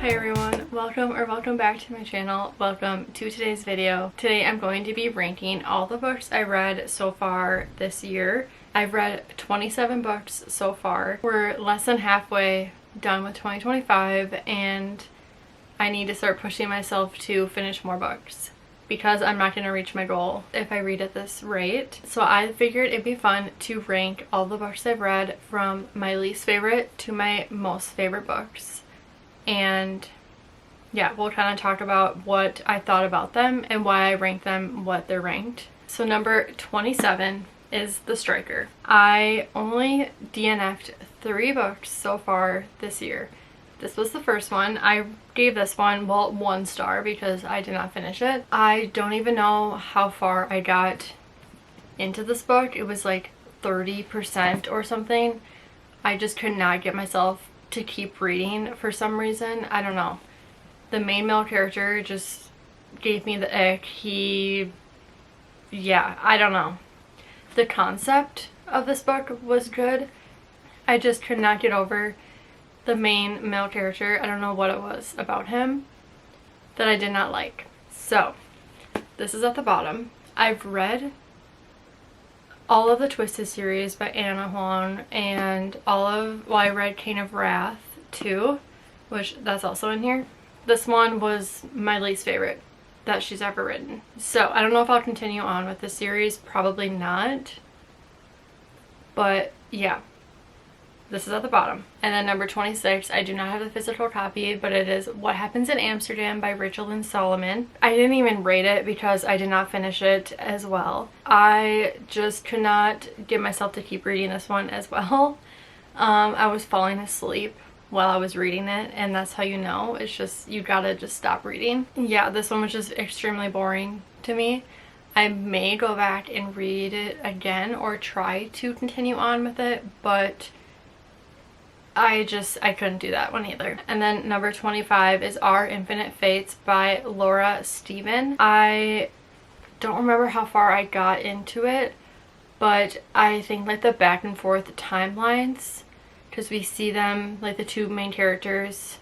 Hi everyone, welcome back to my channel. Welcome to today's video. Today I'm going to be ranking all the books I read so far this year. I've read 27 books so far. We're less than halfway done with 2025 and I need to start pushing myself to finish more books because I'm not going to reach my goal if I read at this rate. So I figured it'd be fun to rank all the books I've read from my least favorite to my most favorite books. And yeah, we'll kind of talk about what I thought about them and why I ranked them what they're ranked. So number 27 is The Striker. I only DNF'd 3 books so far this year. This was the first one. I gave this one, well, 1 star because I did not finish it. I don't even know how far I got into this book. It was like 30% or something. I just could not get myself to keep reading for some reason. I don't know. The main male character just gave me the ick. Yeah, I don't know. The concept of this book was good. I just could not get over the main male character. I don't know what it was about him that I did not like. So, this is at the bottom. I've read all of the Twisted series by Anna Huang and I read Cane of Wrath too, which that's also in here. This one was my least favorite that she's ever written. So I don't know if I'll continue on with the series, probably not. But yeah, this is at the bottom. And then number 26, I do not have the physical copy, but it is What Happens in Amsterdam by Rachel Lynn Solomon. I didn't even rate it because I did not finish it as well. I just could not get myself to keep reading this one as well. I was falling asleep while I was reading it, and that's how you know. It's just, you gotta just stop reading. Yeah, this one was just extremely boring to me. I may go back and read it again or try to continue on with it, but I couldn't do that one either. And then number 25 is Our Infinite Fates by Laura Steven. I don't remember how far I got into it, but I think like the back and forth timelines, because we see them, like the 2 main characters,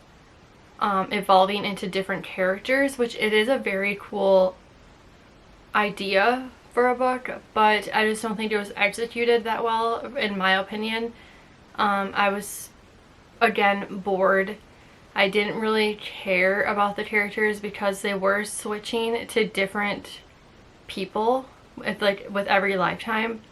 evolving into different characters, which it is a very cool idea for a book, but I just don't think it was executed that well, in my opinion. I was, again, bored. I didn't really care about the characters because they were switching to different people with every lifetime.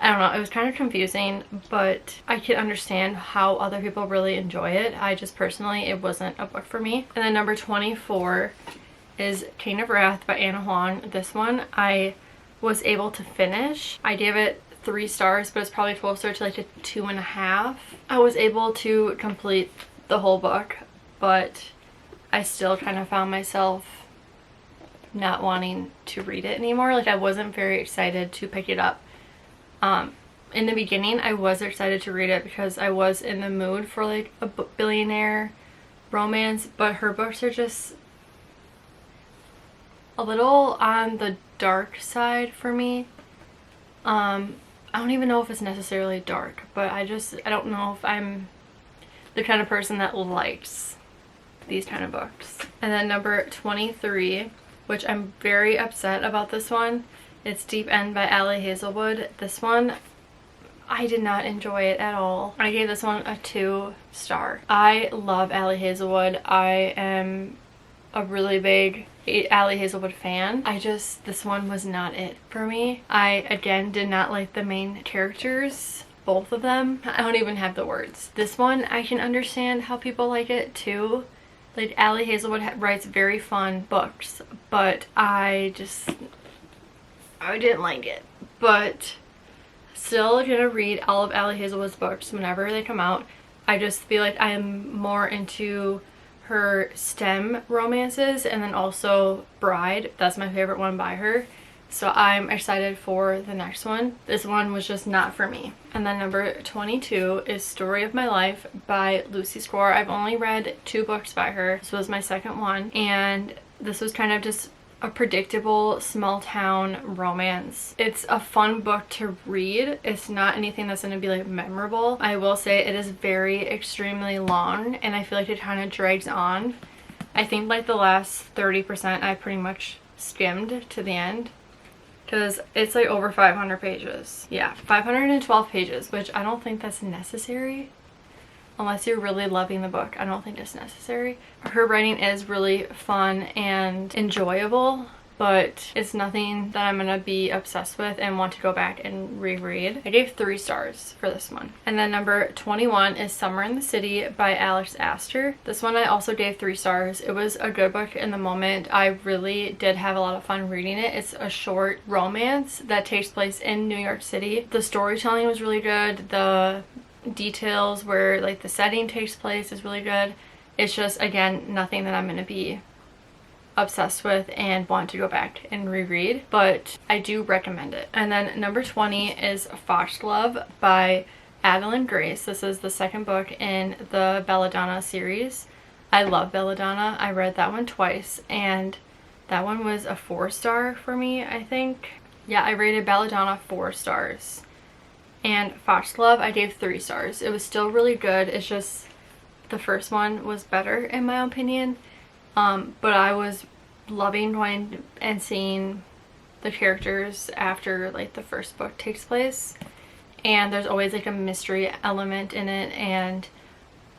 I don't know, it was kind of confusing, but I can understand how other people really enjoy it. I just personally, it wasn't a book for me. And then number 24 is Cane of Wrath by Anna Huang. This one I was able to finish. I gave it 3 stars, but it's probably closer to like a 2.5. I was able to complete the whole book, but I still kind of found myself not wanting to read it anymore. Like, I wasn't very excited to pick it up. In the beginning I was excited to read it because I was in the mood for like a billionaire romance, but her books are just a little on the dark side for me. I don't even know if it's necessarily dark, but I don't know if I'm the kind of person that likes these kind of books. And then number 23, which I'm very upset about this one, it's Deep End by Ali Hazelwood. This one, I did not enjoy it at all. I gave this one a 2 star. I love Ali Hazelwood. I am a really big Ali Hazelwood fan. This one was not it for me. I, again, did not like the main characters, both of them. I don't even have the words. This one, I can understand how people like it too. Like, Ali Hazelwood writes very fun books, but I didn't like it. But still gonna read all of Ali Hazelwood's books whenever they come out. I just feel like I am more into her STEM romances, and then also Bride. That's my favorite one by her. So I'm excited for the next one. This one was just not for me. And then number 22 is Story of My Life by Lucy Score. I've only read 2 books by her. This was my second one, and this was kind of just a predictable small town romance. It's a fun book to read. It's not anything that's going to be like memorable. I will say it is very extremely long, and I feel like it kind of drags on. I think like the last 30% I pretty much skimmed to the end, because it's like over 500 pages. Yeah, 512 pages, which I don't think that's necessary. Unless you're really loving the book, I don't think it's necessary. Her writing is really fun and enjoyable, but it's nothing that I'm gonna be obsessed with and want to go back and reread. I gave 3 stars for this one. And then number 21 is Summer in the City by Alex Astor. This one I also gave 3 stars. It was a good book in the moment. I really did have a lot of fun reading it. It's a short romance that takes place in New York City. The storytelling was really good. The details where like the setting takes place is really good. It's just, again, nothing that I'm going to be obsessed with and want to go back and reread, but I do recommend it. And then number 20 is Foxglove by Adeline Grace. This is the second book in the Belladonna series. I love Belladonna. I read that one twice, and that one was a 4-star for me, I think. Yeah, I rated Belladonna 4 stars. And Foxglove I gave 3 stars. It was still really good. It's just the first one was better in my opinion. But I was loving going and seeing the characters after like the first book takes place. And there's always like a mystery element in it, and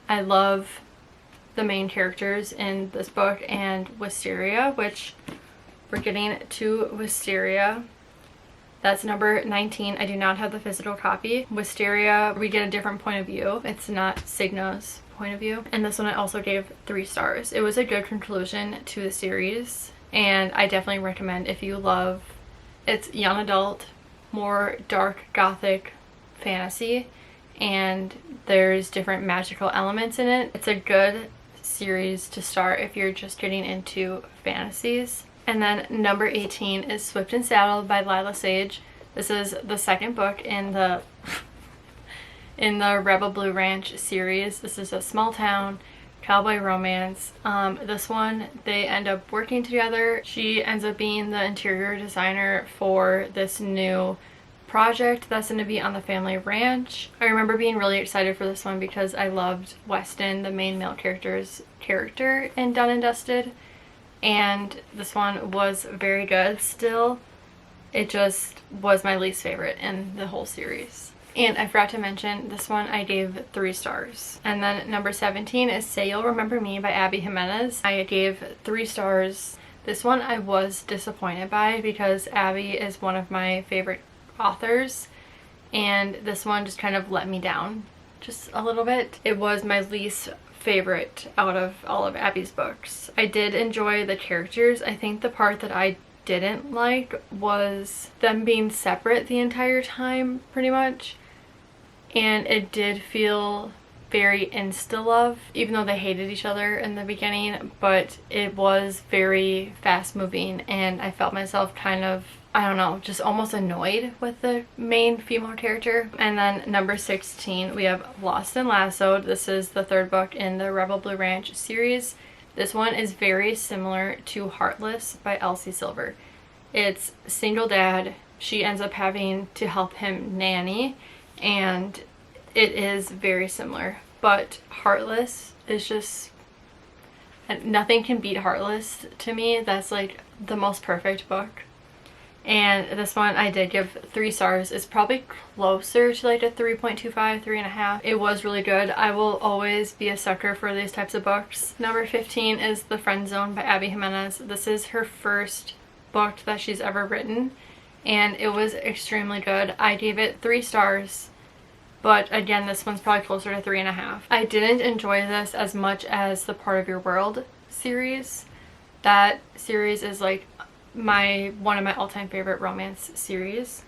I love the main characters in this book and Wisteria, which we're getting to Wisteria. That's number 19. I do not have the physical copy. Wisteria, we get a different point of view. It's not Signa's point of view. And this one I also gave 3 stars. It was a good conclusion to the series, and I definitely recommend if you love, it's young adult, more dark gothic fantasy, and there's different magical elements in it. It's a good series to start if you're just getting into fantasies. And then number 18 is Swift and Saddled by Lila Sage. This is the second book in the Rebel Blue Ranch series. This is a small town cowboy romance. This one, they end up working together. She ends up being the interior designer for this new project that's going to be on the family ranch. I remember being really excited for this one because I loved Weston, the main male character's character in Done and Dusted. And this one was very good still. It just was my least favorite in the whole series. And I forgot to mention, this one I gave 3 stars. And then number 17 is Say You'll Remember Me by Abby Jimenez. I gave 3 stars. This one I was disappointed by because Abby is one of my favorite authors, and this one just kind of let me down just a little bit. It was my least favorite out of all of Abby's books. I did enjoy the characters. I think the part that I didn't like was them being separate the entire time, pretty much. And it did feel very insta-love, even though they hated each other in the beginning, but it was very fast-moving, and I felt myself kind of, I don't know, just almost annoyed with the main female character. And then number 16, we have Lost and Lassoed. This is the 3rd book in the Rebel Blue Ranch series. This one is very similar to Heartless by Elsie Silver. It's single dad. She ends up having to help him nanny, and it is very similar. But Heartless is just, nothing can beat Heartless to me. That's like the most perfect book. And this one I did give 3 stars. It's probably closer to like a 3.25, 3.5. It was really good. I will always be a sucker for these types of books. Number 15 is The Friend Zone by Abby Jimenez. This is her first book that she's ever written, and it was extremely good. I gave it 3 stars, but again, this one's probably closer to 3.5. I didn't enjoy this as much as the Part of Your World series. That series is like one of my all-time favorite romance series,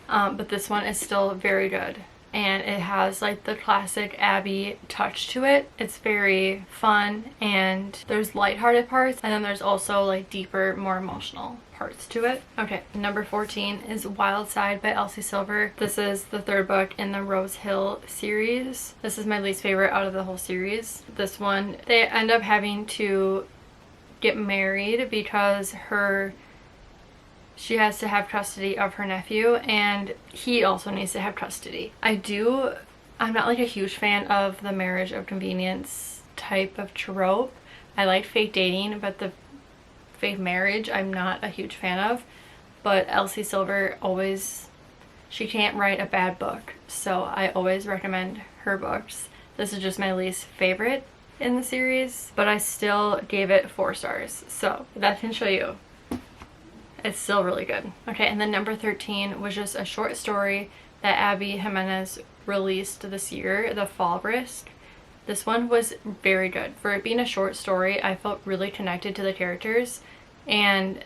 but this one is still very good, and it has like the classic Abby touch to it. It's very fun, and there's lighthearted parts, and then there's also like deeper, more emotional parts to it. Okay, number 14 is Wild Side by Elsie Silver. This is the 3rd book in the Rose Hill series. This is my least favorite out of the whole series. This one, they end up having to get married because she has to have custody of her nephew, and he also needs to have custody. I'm not like a huge fan of the marriage of convenience type of trope. I like fake dating, but the fake marriage I'm not a huge fan of. But Elsie Silver she can't write a bad book, so I always recommend her books. This is just my least favorite in the series, but I still gave it 4 stars, so that can show you it's still really good. Okay, and then number 13 was just a short story that Abby Jimenez released this year, The Fall Risk. This one was very good. For it being a short story, I felt really connected to the characters, and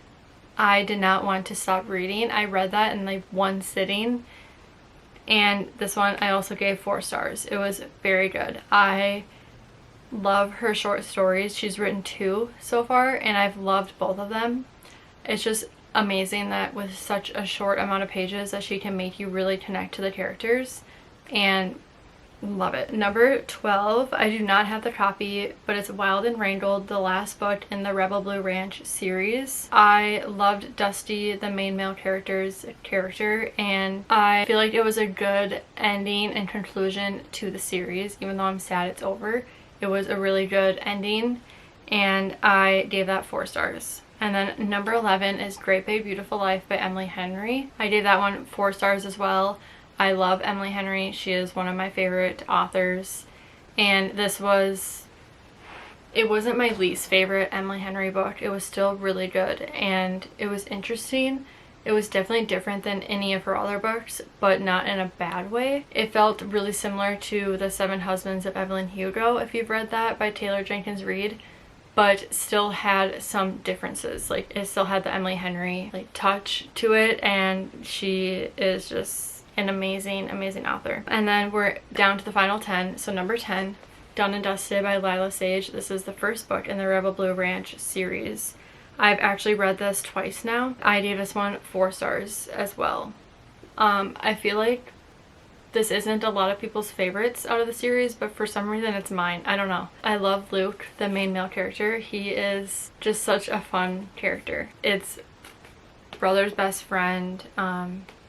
I did not want to stop reading. I read that in like one sitting, and this one I also gave 4 stars. It was very good. I love her short stories. She's written 2 so far, and I've loved both of them. It's just amazing that with such a short amount of pages that she can make you really connect to the characters, and love it. Number 12, I do not have the copy, but it's Wild and Wrangled, the last book in the Rebel Blue Ranch series. I loved Dusty, the main male character, and I feel like it was a good ending and conclusion to the series. Even though I'm sad it's over, it was a really good ending, and I gave that 4 stars. And then number 11 is Great Big Beautiful Life by Emily Henry. I gave that one 4 stars as well. I love Emily Henry. She is one of my favorite authors, and it wasn't my least favorite Emily Henry book. It was still really good, and it was interesting. It was definitely different than any of her other books, but not in a bad way. It felt really similar to The 7 Husbands of Evelyn Hugo, if you've read that, by Taylor Jenkins Reid, but still had some differences. Like, it still had the Emily Henry like touch to it, and she is just an amazing author. And then we're down to the final 10. So number 10, Done and Dusted by Lila Sage. This is the first book in the Rebel Blue Ranch series. I've actually read this twice now. I gave this one 4 stars as well. I feel like this isn't a lot of people's favorites out of the series, but for some reason it's mine. I don't know. I love Luke, the main male character. He is just such a fun character. It's brother's best friend.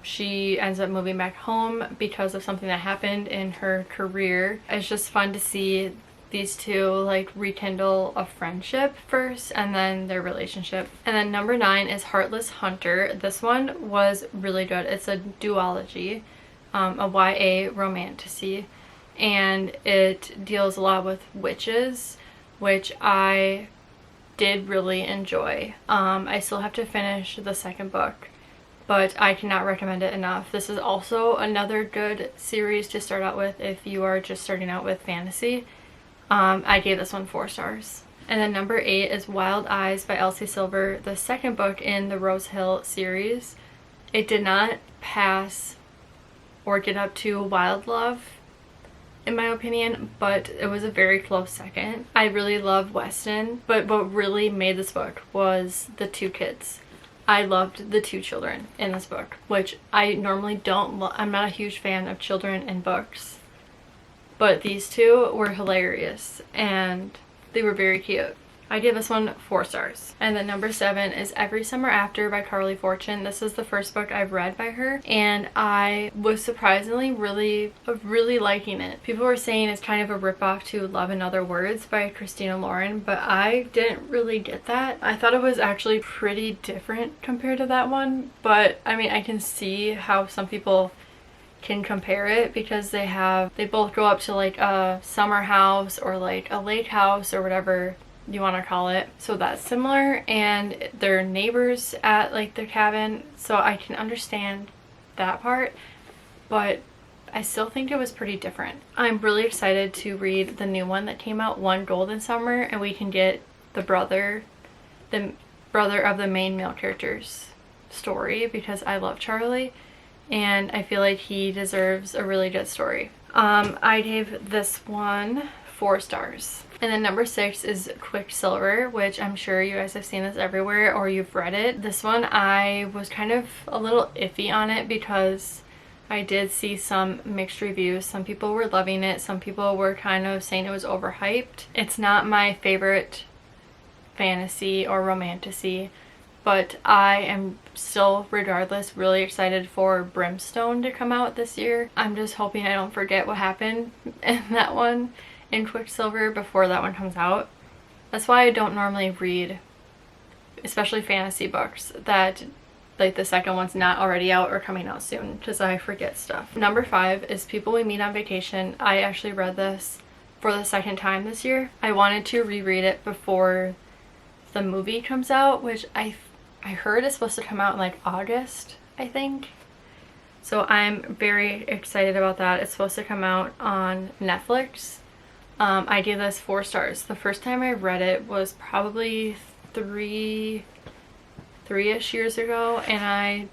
She ends up moving back home because of something that happened in her career. It's just fun to see these two like rekindle a friendship first, and then their relationship. And then number 9 is Heartless Hunter. This one was really good. It's a duology, a YA romantasy, and it deals a lot with witches, which I did really enjoy. I still have to finish the second book, but I cannot recommend it enough. This is also another good series to start out with if you are just starting out with fantasy. I gave this one 4 stars. And then number 8 is Wild Eyes by Elsie Silver, the second book in the Rose Hill series. It did not pass or get up to Wild Love, in my opinion, but it was a very close second. I really love Weston, but what really made this book was the 2 kids. I loved the 2 children in this book, which I normally don't. I'm not a huge fan of children in books, but these 2 were hilarious and they were very cute. I give this one 4 stars. And then number 7 is Every Summer After by Carly Fortune. This is the first book I've read by her, and I was surprisingly really liking it. People were saying it's kind of a ripoff to Love in Other Words by Christina Lauren, but I didn't really get that. I thought it was actually pretty different compared to that one, but I mean, I can see how some people can compare it because they both go up to like a summer house or like a lake house or whatever you want to call it. So that's similar, and they're neighbors at like their cabin, so I can understand that part, but I still think it was pretty different. I'm really excited to read the new one that came out, One Golden Summer, and we can get the brother of the main male character's story, because I love Charlie and I feel like he deserves a really good story. I gave this one 4 stars. And then number 6 is Quicksilver, which I'm sure you guys have seen this everywhere or you've read it. This one I was kind of a little iffy on it because I did see some mixed reviews. Some people were loving it, some people were kind of saying it was overhyped. It's not my favorite fantasy or romantasy, but I am still, regardless, really excited for Brimstone to come out this year. I'm just hoping I don't forget what happened in that one in Quicksilver before that one comes out. That's why I don't normally read, especially fantasy books, that like the second one's not already out or coming out soon, because I forget stuff. Number 5 is People We Meet on Vacation. I actually read this for the second time this year. I wanted to reread it before the movie comes out, which I heard is supposed to come out in like August, I think. So I'm very excited about that. It's supposed to come out on Netflix. I gave this 4 stars. The first time I read it was probably three-ish years ago, and I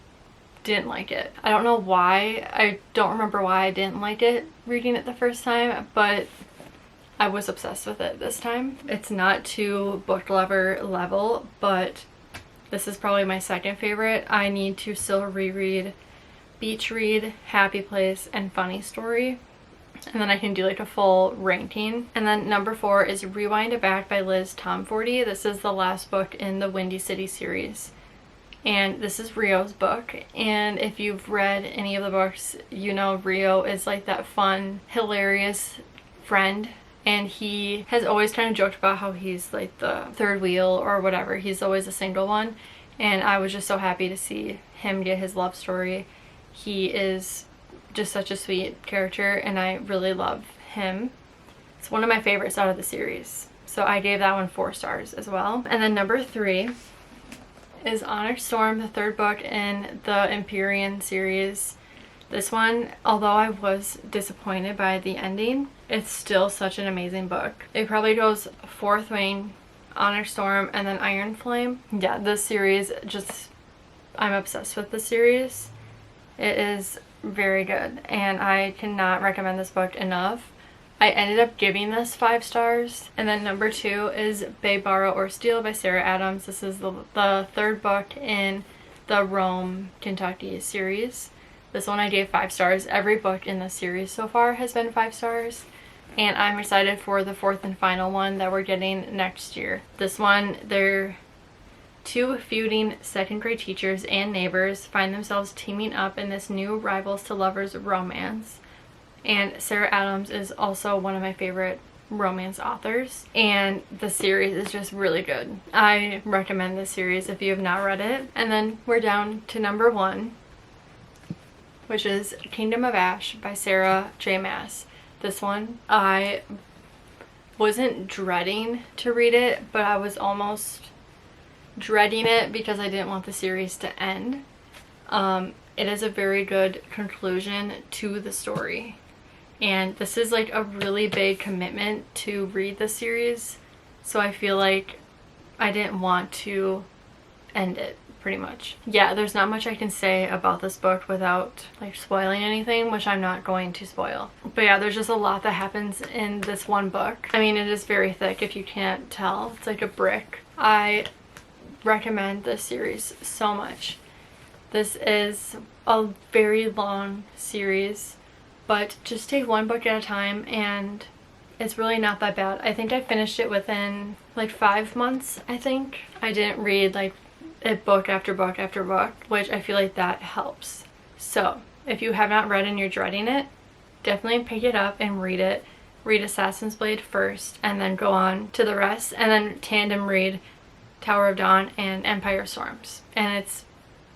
didn't like it. I don't know why. I don't remember why I didn't like it reading it the first time, but I was obsessed with it this time. It's not to book lover level, but this is probably my second favorite. I need to still reread Beach Read, Happy Place, and Funny Story, and then I can do like a full ranking. And then number 4 is Rewind It Back by Liz Tomforty. This is the last book in the Windy City series, and this is Rio's book. And if you've read any of the books, you know Rio is like that fun, hilarious friend, and he has always kind of joked about how he's like the third wheel or whatever. He's always a single one, and I was just so happy to see him get his love story. He is just such a sweet character, and I really love him. It's one of my favorites out of the series, so I gave that one 4 stars as well. And then number 3 is Onyx Storm, the 3rd book in the Empyrean series. This one, although I was disappointed by the ending, it's still such an amazing book. It probably goes 4th Wing, Onyx Storm, and then Iron Flame. Yeah, this series, just, I'm obsessed with the series. It is very good, and I cannot recommend this book enough. I ended up giving this 5 stars. And then number 2 is Babe, Borrow, or Steal by Sarah Adams. This is the 3rd book in the Rome, Kentucky series. This one I gave 5 stars. Every book in the series so far has been 5 stars. And I'm excited for the 4th and final one that we're getting next year. This one, they're 2 feuding 2nd grade teachers and neighbors find themselves teaming up in this new rivals to lovers romance. And Sarah Adams is also one of my favorite romance authors, and the series is just really good. I recommend this series if you have not read it. And then we're down to number 1, which is Kingdom of Ash by Sarah J. Maas. This one, I wasn't dreading to read it, but I was almost dreading it because I didn't want the series to end. It is a very good conclusion to the story, and this is like a really big commitment to read the series, so I feel like I didn't want to end it, pretty much. Yeah, there's not much I can say about this book without like spoiling anything, which I'm not going to spoil. But yeah, there's just a lot that happens in this one book. I mean, it is very thick if you can't tell. It's like a brick. I recommend this series so much. This is a very long series, but just take one book at a time, and it's really not that bad. I think I finished it within like 5 months, I think. I didn't read like a book after book after book, which I feel like that helps. So if you have not read and you're dreading it, definitely pick it up and read it. Read Assassin's Blade first, and then go on to the rest, and then tandem read Tower of Dawn and Empire Storms, and it's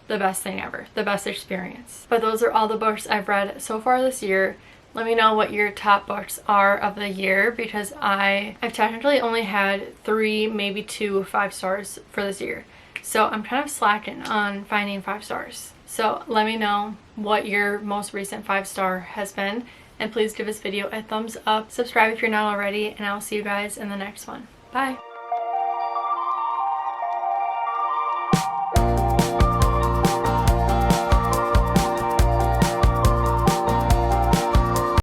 the best thing ever, the best experience. But those are all the books I've read so far this year. Let me know what your top books are of the year, because I've technically only had 3, maybe 2 5 stars for this year. So I'm kind of slacking on finding 5 stars. So let me know what your most recent 5-star has been, and please give this video a thumbs up. Subscribe if you're not already, and I'll see you guys in the next one. Bye!